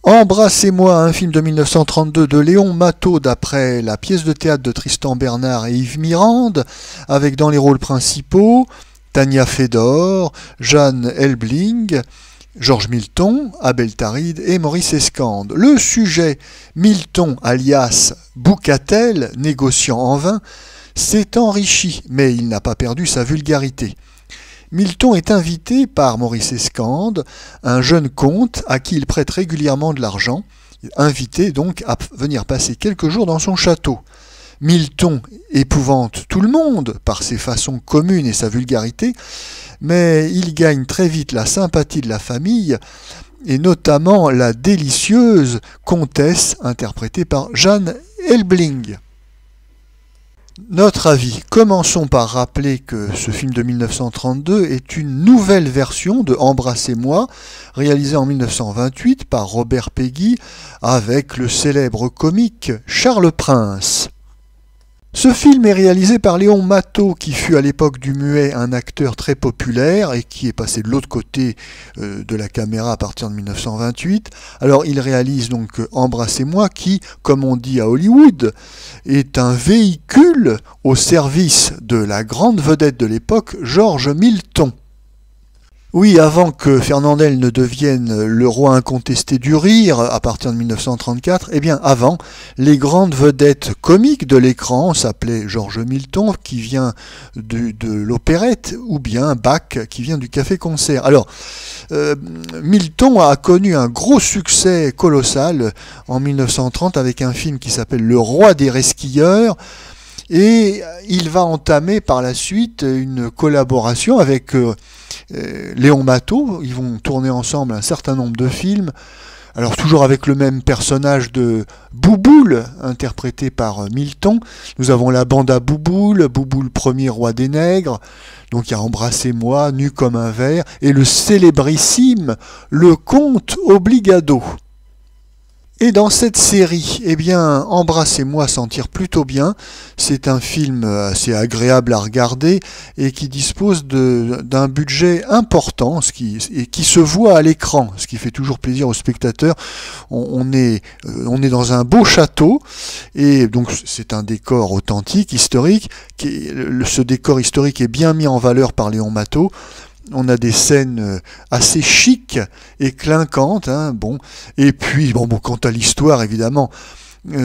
Embrassez-moi, un film de 1932 de Léon Matteau d'après la pièce de théâtre de Tristan Bernard et Yves Mirande, avec dans les rôles principaux Tania Fedor, Jeanne Elbling, Georges Milton, Abel Taride et Maurice Escande. Le sujet, Milton alias Boucatel, négociant en vin, s'est enrichi, mais il n'a pas perdu sa vulgarité. Milton est invité par Maurice Escande, un jeune comte à qui il prête régulièrement de l'argent, invité donc à venir passer quelques jours dans son château. Milton épouvante tout le monde par ses façons communes et sa vulgarité, mais il gagne très vite la sympathie de la famille, et notamment la délicieuse comtesse interprétée par Jeanne Elbling. Notre avis. Commençons par rappeler que ce film de 1932 est une nouvelle version de Embrassez-moi, réalisée en 1928 par Robert Peggy avec le célèbre comique Charles Prince. Ce film est réalisé par Léon Matteau, qui fut à l'époque du muet un acteur très populaire et qui est passé de l'autre côté de la caméra à partir de 1928. Alors il réalise donc Embrassez-moi qui, comme on dit à Hollywood, est un véhicule au service de la grande vedette de l'époque, Georges Milton. Oui, avant que Fernandel ne devienne le roi incontesté du rire à partir de 1934, eh bien avant, les grandes vedettes comiques de l'écran s'appelaient Georges Milton qui vient de l'opérette ou bien Bach qui vient du café-concert. Alors, Milton a connu un gros succès colossal en 1930 avec un film qui s'appelle Le Roi des Resquilleurs. Et il va entamer par la suite une collaboration avec Léon Matteau. Ils vont tourner ensemble un certain nombre de films. Alors toujours avec le même personnage de Bouboule, interprété par Milton. Nous avons la bande à Bouboule, Bouboule premier roi des nègres. Donc il y a Embrassez-moi, Nu comme un verre, et le célébrissime Le Comte Obligado. Et dans cette série, eh bien, Embrassez-moi s'en tire plutôt bien. C'est un film assez agréable à regarder et qui dispose d'un budget important et qui se voit à l'écran, ce qui fait toujours plaisir aux spectateurs. On est dans un beau château et donc c'est un décor authentique, historique. Ce décor historique est bien mis en valeur par Léon Matteau. On a des scènes assez chic et clinquantes, hein, bon. Et puis, quant à l'histoire, évidemment,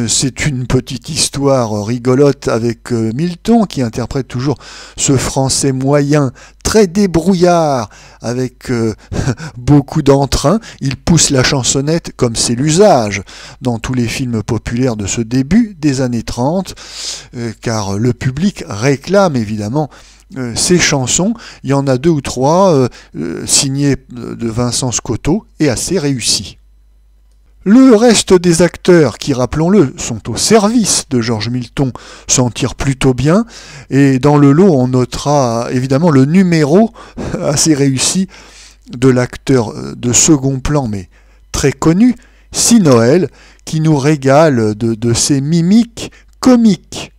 c'est une petite histoire rigolote avec Milton, qui interprète toujours ce français moyen, très débrouillard, avec beaucoup d'entrain. Il pousse la chansonnette comme c'est l'usage dans tous les films populaires de ce début des années 30, car le public réclame évidemment ces chansons. Il y en a 2 ou 3 signées de Vincent Scotto et assez réussies. Le reste des acteurs qui, rappelons-le, sont au service de Georges Milton s'en tirent plutôt bien, et dans le lot on notera évidemment le numéro assez réussi de l'acteur de second plan mais très connu, Sy Noël, qui nous régale de ses mimiques comiques.